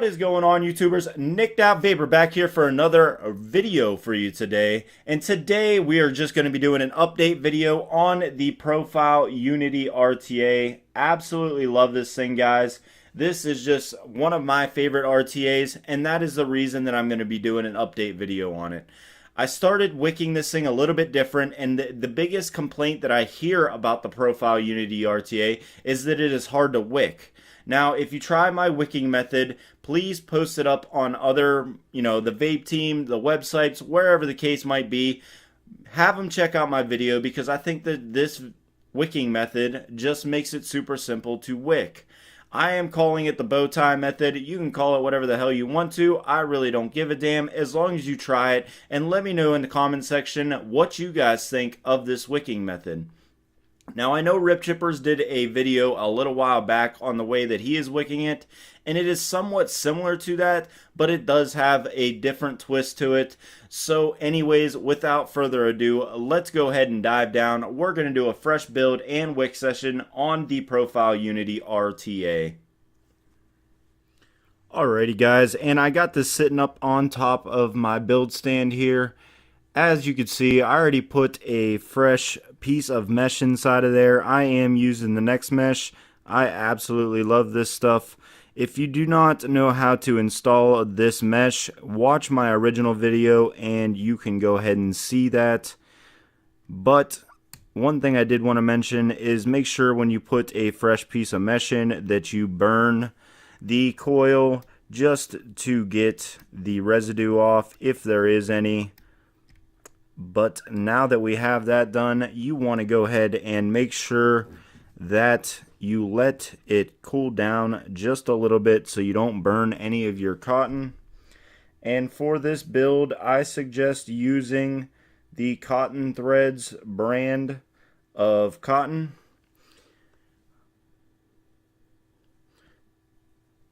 is going on, YouTubers? Nicked Out Vapor back here for another video for you today. And today we are just going to be doing an update video on the Profile Unity RTA. Absolutely love this thing, guys. This is just one of my favorite RTAs, and that is the reason that I'm going to be doing an update video on it. I started wicking this thing a little bit different, and the biggest complaint that I hear about the Profile Unity RTA is that it is hard to wick. Now, if you try my wicking method, please post it up on other, the vape team, the websites, wherever the case might be. Have them check out my video because I think that this wicking method just makes it super simple to wick. I am calling it the bow tie method. You can call it whatever the hell you want to. I really don't give a damn as long as you try it. And let me know in the comment section what you guys think of this wicking method. Now, I know Rip Chippers did a video a little while back on the way that he is wicking it, and it is somewhat similar to that, but it does have a different twist to it. So anyways, without further ado, let's go ahead and dive down. We're going to do a fresh build and wick session on the Profile Unity RTA. Alrighty guys, and I got this sitting up on top of my build stand here. As you can see, I already put a fresh piece of mesh inside of there. I am using the Next Mesh. I absolutely love this stuff. If you do not know how to install this mesh, watch my original video and you can go ahead and see that. But one thing I did want to mention is make sure when you put a fresh piece of mesh in that you burn the coil just to get the residue off if there is any. But now that we have that done, you want to go ahead and make sure that you let it cool down just a little bit so you don't burn any of your cotton. And for this build, I suggest using the Cotton Threads brand of cotton.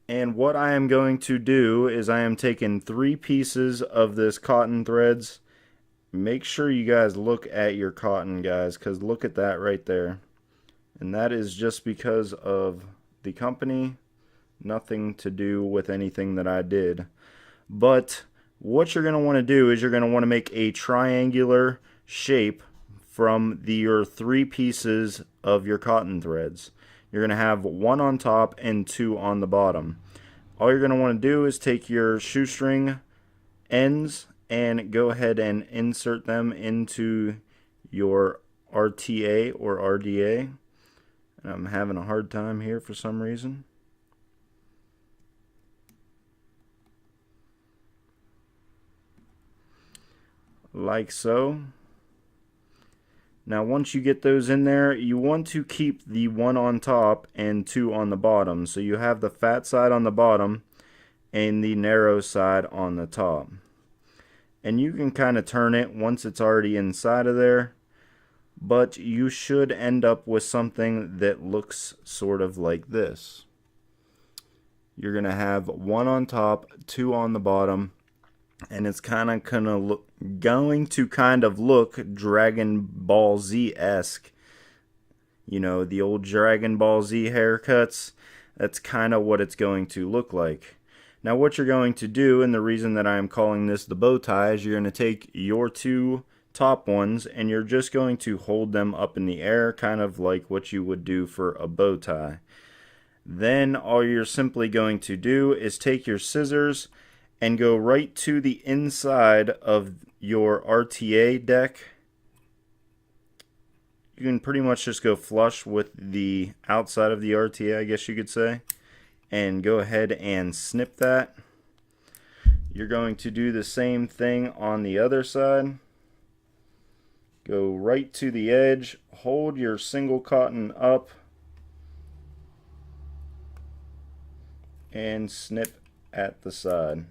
And what I am going to do is I am taking 3 pieces of this Cotton Threads. Make sure you guys look at your cotton, guys, because look at that right there. And that is just because of the company, nothing to do with anything that I did. But what you're going to want to do is you're going to want to make a triangular shape from your 3 pieces of your cotton threads. You're going to have 1 on top and 2 on the bottom. All you're going to want to do is take your shoestring ends and go ahead and insert them into your RTA or RDA. And I'm having a hard time here for some reason. Like so. Now once you get those in there, you want to keep the 1 on top and 2 on the bottom. So you have the fat side on the bottom and the narrow side on the top. And you can kind of turn it once it's already inside of there, but you should end up with something that looks sort of like this. You're going to have 1 on top, 2 on the bottom, and it's kind of going to look Dragon Ball Z-esque. You know, the old Dragon Ball Z haircuts. That's kind of what it's going to look like. Now what you're going to do, and the reason that I am calling this the bow tie, is you're going to take your 2 top ones and you're just going to hold them up in the air, kind of like what you would do for a bow tie. Then all you're simply going to do is take your scissors and go right to the inside of your RTA deck. You can pretty much just go flush with the outside of the RTA, I guess you could say. And go ahead and snip that. You're going to do the same thing on the other side. Go right to the edge, hold your single cotton up, and snip at the side.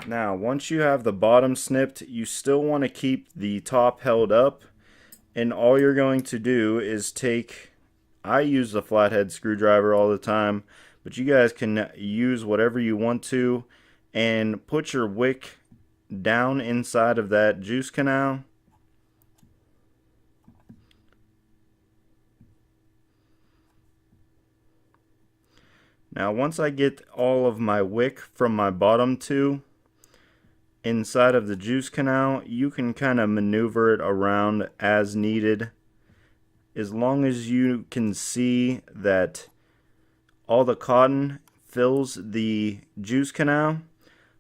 Now once you have the bottom snipped, you still want to keep the top held up, and all you're going to do is take, I use the flathead screwdriver all the time, but you guys can use whatever you want to, and put your wick down inside of that juice canal. Now once I get all of my wick from my bottom two inside of the juice canal, you can kind of maneuver it around as needed, as long as you can see that all the cotton fills the juice canal,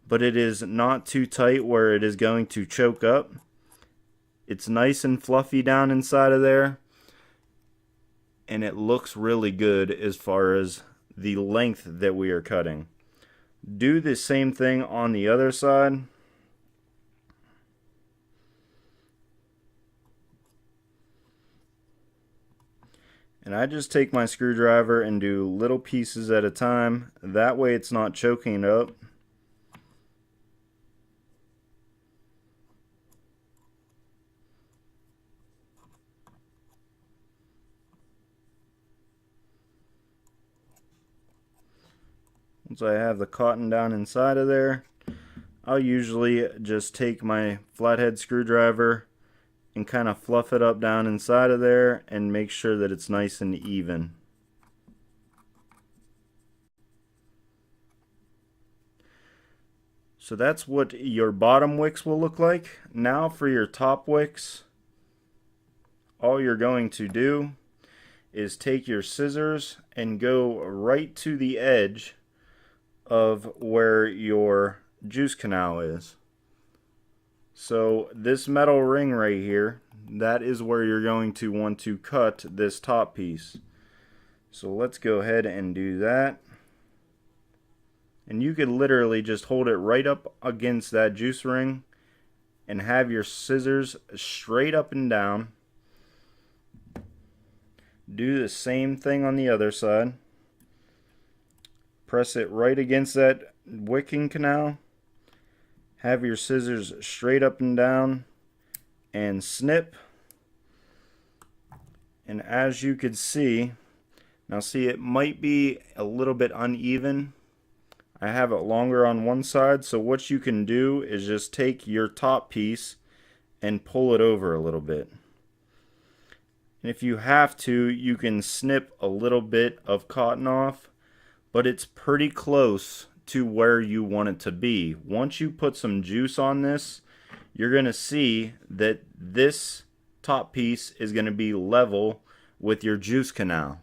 but it is not too tight where it is going to choke up. It's nice and fluffy down inside of there, and it looks really good as far as the length that we are cutting. Do the same thing on the other side. And I just take my screwdriver and do little pieces at a time. That way it's not choking it up. Once I have the cotton down inside of there, I'll usually just take my flathead screwdriver and kind of fluff it up down inside of there and make sure that it's nice and even. So that's what your bottom wicks will look like. Now for your top wicks, all you're going to do is take your scissors and go right to the edge of where your juice canal is. So this metal ring right here, that is where you're going to want to cut this top piece. So let's go ahead and do that. And you could literally just hold it right up against that juice ring and have your scissors straight up and down. Do the same thing on the other side. Press it right against that wicking canal. Have your scissors straight up and down and snip. And as you can see, now see, it might be a little bit uneven. I have it longer on one side, so what you can do is just take your top piece and pull it over a little bit. And if you have to, you can snip a little bit of cotton off, but it's pretty close to where you want it to be. Once you put some juice on this, you're going to see that this top piece is going to be level with your juice canal.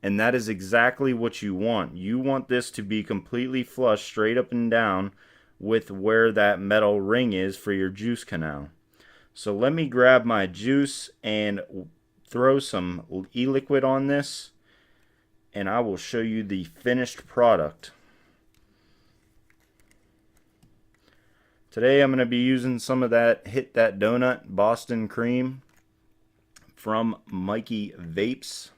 And that is exactly what you want. You want this to be completely flush, straight up and down with where that metal ring is for your juice canal. So let me grab my juice and throw some e-liquid on this, and I will show you the finished product. Today I'm going to be using some of that Hit That Donut Boston Cream from Mikey Vapes.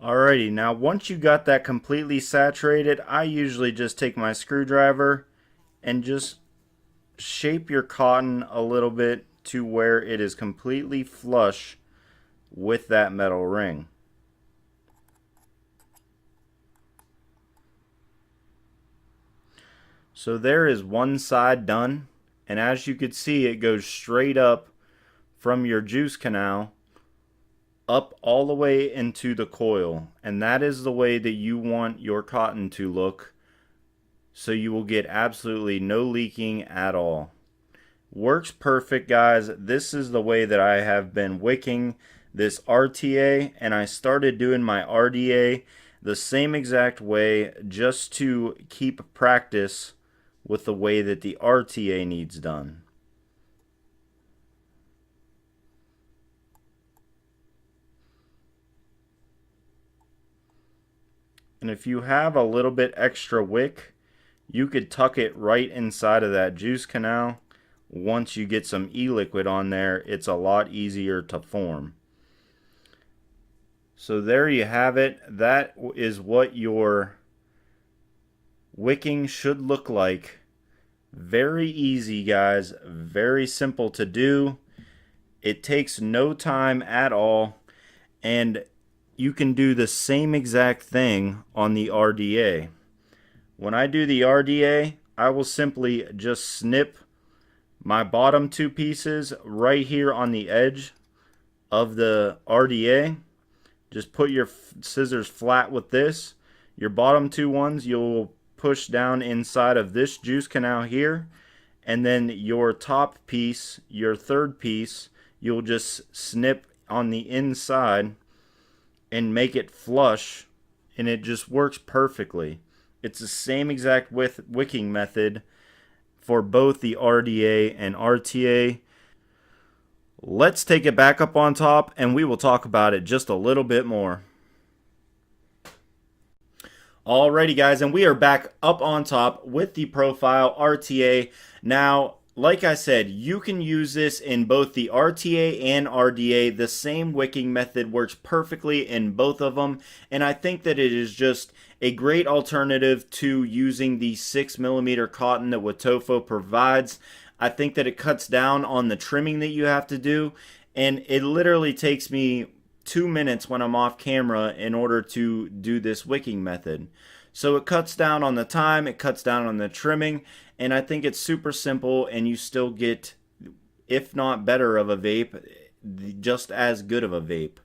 Alrighty, now once you got that completely saturated, I usually just take my screwdriver and just shape your cotton a little bit to where it is completely flush with that metal ring. So there is one side done, and as you can see, it goes straight up from your juice canal up all the way into the coil, and that is the way that you want your cotton to look, so you will get absolutely no leaking at all. Works perfect, guys. This is the way that I have been wicking this RTA, and I started doing my RDA the same exact way just to keep practice with the way that the RTA needs done. And if you have a little bit extra wick, you could tuck it right inside of that juice canal. Once you get some e-liquid on there, it's a lot easier to form. So there you have it. That is what your wicking should look like. Very easy, guys. Very simple to do. It takes no time at all, and you can do the same exact thing on the RDA. when I do the RDA, I will simply just snip my bottom two pieces right here on the edge of the RDA. Just put your scissors flat with this. Your bottom two ones you'll push down inside of this juice canal here, and then your top piece, your third piece, you'll just snip on the inside and make it flush, and it just works perfectly. It's the same exact wicking method for both the RDA and RTA. Let's take it back up on top and we will talk about it just a little bit more. Alrighty guys, and we are back up on top with the profile RTA. Now, like I said, you can use this in both the RTA and RDA. The same wicking method works perfectly in both of them, and I think that it is just a great alternative to using the 6mm cotton that Wotofo provides. I think that it cuts down on the trimming that you have to do, and it literally takes me 2 minutes when I'm off camera in order to do this wicking method. So it cuts down on the time, it cuts down on the trimming, and I think it's super simple, and you still get, if not better of a vape, just as good of a vape.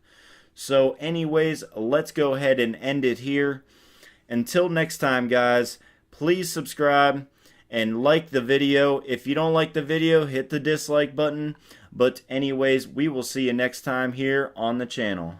So anyways, let's go ahead and end it here. Until next time guys, please subscribe and like the video. If you don't like the video, hit the dislike button. But anyways, we will see you next time here on the channel.